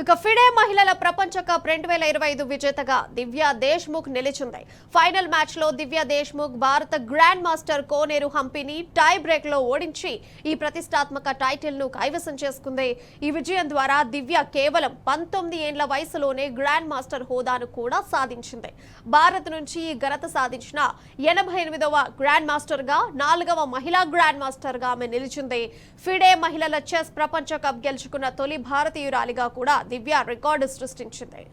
ఇక ఫిడే మహిళల ప్రపంచ కప్ 2025 విజేతగా దివ్యా దేశ్ముఖ్ నిలిచింది. ఫైనల్ మ్యాచ్ లో దివ్యా దేశ్ముఖ్ భారత గ్రాండ్ మాస్టర్ కోనేరు హంపీని టై బ్రేక్ లో ఓడించి ఈ ప్రతిష్టాత్మక టైటిల్ ను కైవసం చేసుకుంది. ఈ విజయం ద్వారా దివ్య కేవలం 19 ఏళ్ల వయసులోనే గ్రాండ్ మాస్టర్ హోదాను కూడా సాధించింది. భారత్ నుంచి ఈ ఘనత సాధించిన 88వ గ్రాండ్ మాస్టర్ గా 4వ మహిళా గ్రాండ్ మాస్టర్ గా ఆమె నిలిచింది. ఫిడే మహిళల చెస్ ప్రపంచ కప్ గెలుచుకున్న తొలి భారతీయురాలిగా కూడా దివ్య రికార్డు సృష్టించింది.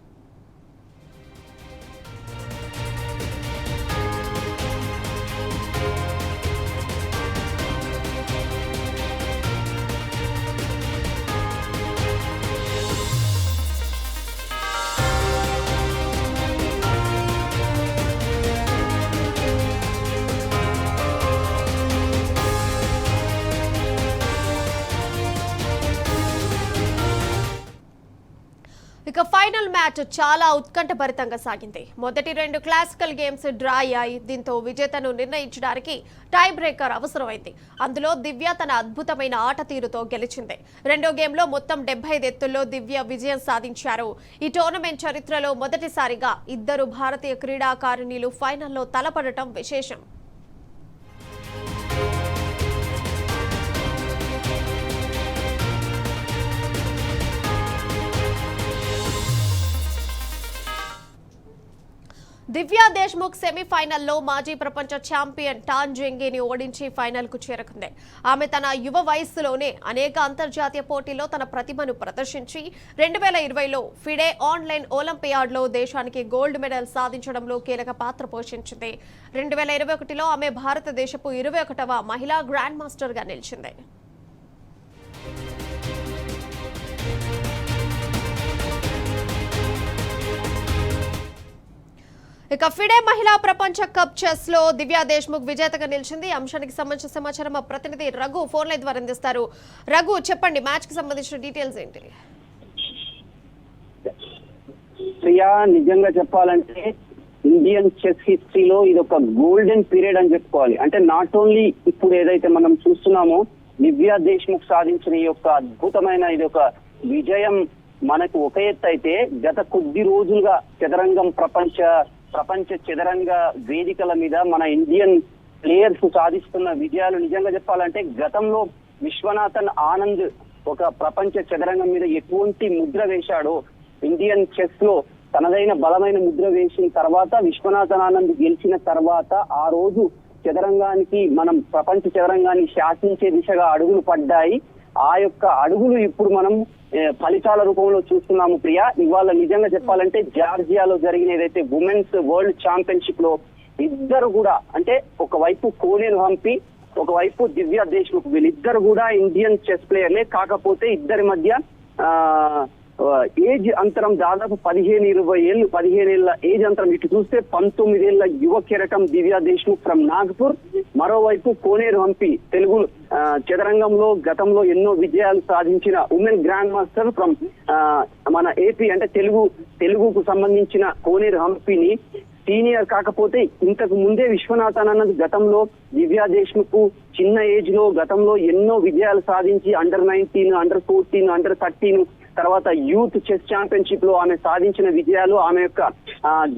ఇక ఫైనల్ మ్యాచ్ చాలా ఉత్కంఠభరితంగా సాగింది. మొదటి 2 క్లాసికల్ గేమ్స్ డ్రా అయ్యాయి. దీంతో విజేతను నిర్ణయించడానికి టై బ్రేకర్ అవసరమైంది. అందులో దివ్య తన అద్భుతమైన ఆట తీరుతో గెలిచింది. రెండో గేమ్లో మొత్తం 75 ఎత్తుల్లో దివ్య విజయం సాధించారు. ఈ టోర్నమెంట్ చరిత్రలో మొదటిసారిగా 2 భారతీయ క్రీడాకారిణులు ఫైనల్లో తలపడటం విశేషం. దివ్యా దేశ్ముఖ్ సెమీఫైనల్లో మాజీ ప్రపంచ ఛాంపియన్ టాన్ జెంగీని ఓడించి ఫైనల్ కు చేరుకుంది. ఆమె తన యువ వయస్సులోనే అనేక అంతర్జాతీయ పోటీల్లో తన ప్రతిభను ప్రదర్శించి 2020లో ఫిడే ఆన్లైన్ ఒలింపియాడ్లో దేశానికి గోల్డ్ మెడల్ సాధించడంలో కీలక పాత్ర పోషించింది. 2021లో ఆమె భారతదేశపు 21వ మహిళా గ్రాండ్ మాస్టర్ గా నిలిచింది. ఇక ఫిడే మహిళా ప్రపంచ కప్ చెస్ లో దివ్యా దేశ్ముఖ్ విజేతగా నిలిచింది. అంశానికి సంబంధించిన సమాచారం మా ప్రతినిధి రఘు ఫోన్ లైన్ ద్వారా అందిస్తారు. రఘు, చెప్పండి, మ్యాచ్ కి సంబంధించిన డీటెయిల్స్ ఏంటి? ప్రియా, నిజంగా చెప్పాలంటే ఇండియన్ చెస్ హిస్టరీలో ఇది ఒక గోల్డెన్ పీరియడ్ అని చెప్పుకోవాలి. అంటే నాట్ ఓన్లీ ఇప్పుడు ఏదైతే మనం చూస్తున్నామో దివ్యా దేశ్ముఖ్ సాధించిన ఈ యొక్క అద్భుతమైన ఇది ఒక విజయం మనకు ఒక ఎత్తు అయితే, గత కొద్ది రోజులుగా ప్రపంచ చదరంగ వేదికల మీద మన ఇండియన్ ప్లేయర్స్ సాధిస్తున్న విజయాలు నిజంగా చెప్పాలంటే గతంలో విశ్వనాథన్ ఆనంద్ ఒక ప్రపంచ చదరంగం మీద ఎటువంటి ముద్ర వేశాడో ఇండియన్ చెస్ లో తనదైన బలమైన ముద్ర వేసిన తర్వాత విశ్వనాథన్ ఆనంద్ గెలిచిన తర్వాత ఆ రోజు చదరంగానికి మనం ప్రపంచ చదరంగాన్ని శాసించే దిశగా అడుగులు పడ్డాయి. ఆ యొక్క అడుగులు ఇప్పుడు మనం ఫలితాల రూపంలో చూస్తున్నాము. ప్రియా, ఇవాళ నిజంగా చెప్పాలంటే జార్జియాలో జరిగిన ఏదైతే ఉమెన్స్ వరల్డ్ ఛాంపియన్షిప్ లో ఇద్దరు కూడా, అంటే ఒకవైపు కోనేరు హంపి, ఒకవైపు దివ్యా దేశ్ముఖ్, వీళ్ళిద్దరు కూడా ఇండియన్ చెస్ ప్లేయర్లే. కాకపోతే ఇద్దరి మధ్య ఏజ్ అంతరం దాదాపు 15-20 ఏళ్ళు, 15 ఏళ్ల ఏజ్ అంతరం. ఇటు చూస్తే 19 ఏళ్ల యువ కెరటం దివ్యా దేశ్ముఖ్ ఫ్రమ్ నాగపూర్, మరోవైపు కోనేరు హంపి తెలుగు చదరంగంలో గతంలో ఎన్నో విజయాలు సాధించిన ఉమెన్ గ్రాండ్ మాస్టర్ ఫ్రమ్ మన ఏపీ, అంటే తెలుగుకు సంబంధించిన కోనేరు హంపిని సీనియర్. కాకపోతే ఇంతకు ముందే విశ్వనాథన్ అన్నది గతంలో దివ్యా దేశ్ముఖ్ చిన్న ఏజ్ లో గతంలో ఎన్నో విజయాలు సాధించి అండర్ 19, అండర్ 14, అండర్ 13 తర్వాత యూత్ చెస్ ఛాంపియన్షిప్ లో ఆమె సాధించిన విజయాలు, ఆమె యొక్క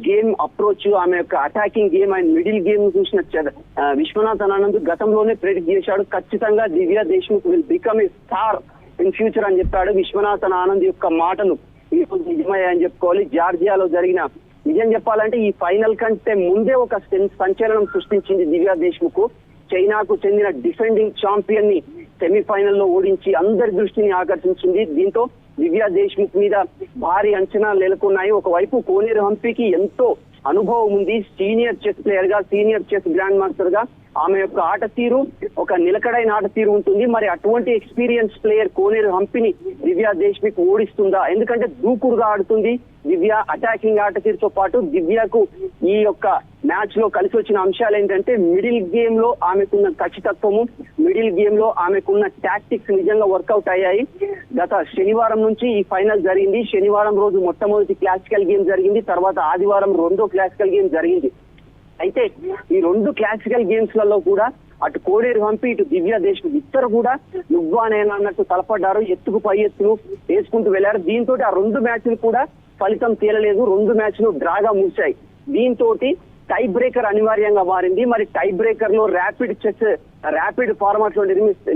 గేమ్ అప్రోచ్, ఆమె యొక్క attacking game and middle game చూసిన విశ్వనాథన్ ఆనంద్ గతంలోనే ప్రెడిక్ట్ చేశాడు, ఖచ్చితంగా Divya Deshmukh will become a star in future అని చెప్పాడు. విశ్వనాథన్ ఆనంద్ యొక్క మాటలు ఈ రోజు నిజమయ్యాయని చెప్పుకోవాలి. జార్జియాలో జరిగిన నిజం చెప్పాలంటే ఈ ఫైనల్ కంటే ముందే ఒక సంచలనం సృష్టించింది దివ్యా దేశ్ముఖ్. చైనాకు చెందిన డిఫెండింగ్ ఛాంపియన్ ని సెమీఫైనల్లో ఓడించి అందరి దృష్టిని ఆకర్షించింది. దీంతో దివ్యా దేశ్ముఖ్ మీద భారీ అంచనాలు నెలకొన్నాయి. ఒకవైపు కోనేరు హంపికి ఎంతో అనుభవం ఉంది, సీనియర్ చెస్ ప్లేయర్ గా, సీనియర్ చెస్ గ్రాండ్ మాస్టర్ గా ఆమె యొక్క ఆట తీరు ఒక నిలకడైన ఆట తీరు ఉంటుంది. మరి అటువంటి ఎక్స్పీరియన్స్ ప్లేయర్ కోనేరు హంపిని దివ్యా దేశ్ముఖ్ ఓడిస్తుందా? ఎందుకంటే దూకుడుగా ఆడుతుంది దివ్య, అటాకింగ్ ఆట తీరుతో పాటు దివ్యకు ఈ యొక్క మ్యాచ్ లో కలిసి వచ్చిన అంశాలు ఏంటంటే మిడిల్ గేమ్ లో ఆమెకున్న ఖచ్చితత్వము, మిడిల్ గేమ్ లో ఆమెకున్న టాక్టిక్స్ నిజంగా వర్కౌట్ అయ్యాయి. గత శనివారం నుంచి ఈ ఫైనల్ జరిగింది. శనివారం రోజు మొట్టమొదటి క్లాసికల్ గేమ్ జరిగింది, తర్వాత ఆదివారం రెండో క్లాసికల్ గేమ్ జరిగింది. అయితే ఈ 2 క్లాసికల్ గేమ్స్ లలో కూడా అటు కోనేరు హంపి ఇటు దివ్య దేశ్ముఖ్ ఇద్దరు కూడా నువ్వా నేను అన్నట్టు తలపడ్డారు, ఎత్తుకు పై ఎత్తులు వేసుకుంటూ వెళ్లారు. దీంతో ఆ 2 మ్యాచ్లు కూడా ఫలితం తేలలేదు, 2 మ్యాచ్లు డ్రాగా ముగిశాయి. దీంతో టై బ్రేకర్ అనివార్యంగా మారింది. మరి టై బ్రేకర్ లో ర్యాపిడ్ ఫార్మాట్ లో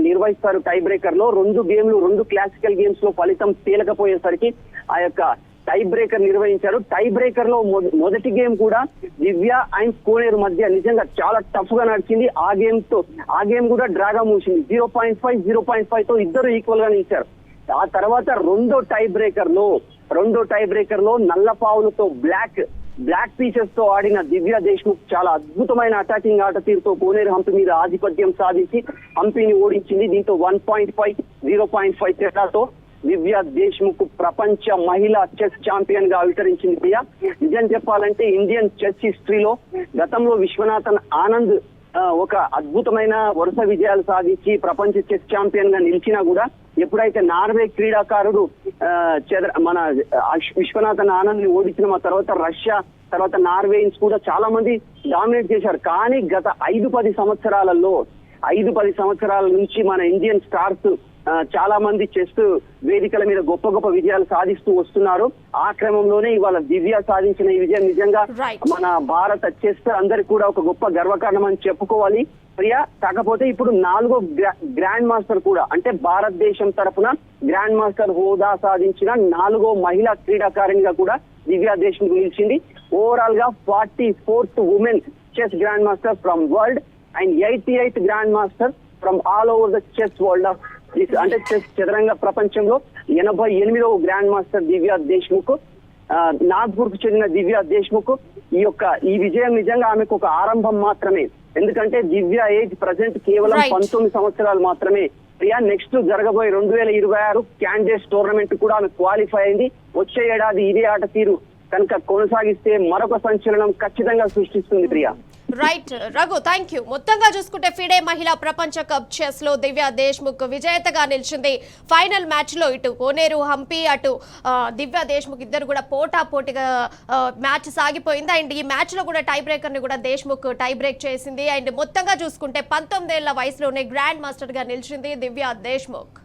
నిర్వహిస్తారు. టై బ్రేకర్ లో 2 గేమ్లు 2 క్లాసికల్ గేమ్స్ లో ఫలితం తేలకపోయేసరికి ఆ యొక్క టై బ్రేకర్ నిర్వహించారు. టై బ్రేకర్ లో మొదటి గేమ్ కూడా దివ్య అండ్ కోనేరు మధ్య నిజంగా చాలా టఫ్ గా నడిచింది. ఆ గేమ్ కూడా డ్రాగా మూసింది. 0.5 తో ఇద్దరు ఈక్వల్ గా నిలిచారు. ఆ తర్వాత రెండో టై బ్రేకర్ లో నల్ల పావులతో బ్లాక్ పీసెస్ తో ఆడిన దివ్య దేశ్ముఖ్ చాలా అద్భుతమైన అటాకింగ్ ఆట తీరుతో కోనేరు హంపి మీద ఆధిపత్యం సాధించి హంపిని ఓడించింది. దీంతో 1.5, 0.5 తేడాతో దివ్య దేశ్ముఖ్ ప్రపంచ మహిళా చెస్ ఛాంపియన్ గా అవతరించింది. ప్రియా, నిజం చెప్పాలంటే ఇండియన్ చెస్ హిస్టరీలో గతంలో విశ్వనాథన్ ఆనంద్ ఒక అద్భుతమైన వరుస విజయాలు సాధించి ప్రపంచ చెస్ ఛాంపియన్ గా నిలిచినా కూడా ఎప్పుడైతే నార్వే క్రీడాకారుడు మన విశ్వనాథన్ ఆనంద్ ని ఓడించిన తర్వాత రష్యా తర్వాత నార్వేన్స్ కూడా చాలా మంది డామినేట్ చేశారు. కానీ గత 5-10 సంవత్సరాల నుంచి మన ఇండియన్ స్టార్స్ చాలా మంది చెస్ వేదికల మీద గొప్ప విజయాలు సాధిస్తూ వస్తున్నారు. ఆ క్రమంలోనే ఇవాళ దివ్య సాధించిన ఈ విజయం నిజంగా మన భారత చెస్ అందరికి కూడా ఒక గొప్ప గర్వకారణం అని చెప్పుకోవాలి. ప్రియా, కాకపోతే ఇప్పుడు 4వ గ్రాండ్ మాస్టర్ కూడా, అంటే భారతదేశం తరఫున గ్రాండ్ మాస్టర్ హోదా సాధించిన 4వ మహిళా క్రీడాకారిణిగా కూడా దివ్య దేశ్ముఖ్ నిలిచింది. ఓవరాల్ గా 44th women chess grand master from world and 88th grand master from all over the chess world of అంటే చెస్ చదరంగ ప్రపంచంలో 88వ గ్రాండ్ మాస్టర్ దివ్య దేశ్ముఖ్. నాగ్పూర్ కు చెందిన దివ్య దేశ్ముఖ్ ఈ విజయం నిజంగా ఆమెకు ఒక ఆరంభం మాత్రమే. ఎందుకంటే దివ్య ఏజ్ ప్రజెంట్ కేవలం 19 సంవత్సరాలు మాత్రమే. ప్రియా, నెక్స్ట్ జరగబోయే 2026 క్యాండిడేట్స్ టోర్నమెంట్ కూడా ఆమె క్వాలిఫై అయింది. వచ్చే ఏడాది ఇదే ఆట తీరు కనుక కొనసాగిస్తే మరొక సంచలనం ఖచ్చితంగా సృష్టిస్తుంది. Priya, right Raghu, thank you. మొత్తంగా చూసుకుంటే ఫిడే మహిళా ప్రపంచ కప్ చెస్ లో దివ్య దేశ్ముఖ్ విజేతగా నిలిచింది. ఫైనల్ మ్యాచ్ లో ఇటు కోనేరు హంపి అటు దివ్య దేశ్ముఖ్ ఇద్దరు కూడా పోటాపోటీగా మ్యాచ్ సాగిపోయింది. అండ్ ఈ మ్యాచ్ లో కూడా టై బ్రేకర్ ని కూడా దేశ్ముఖ్ టై బ్రేక్ చేసింది. అండ్ మొత్తంగా చూసుకుంటే 19 ఏళ్ల వయసులోనే గ్రాండ్ మాస్టర్ గా నిలిచింది దివ్య దేశ్ముఖ్.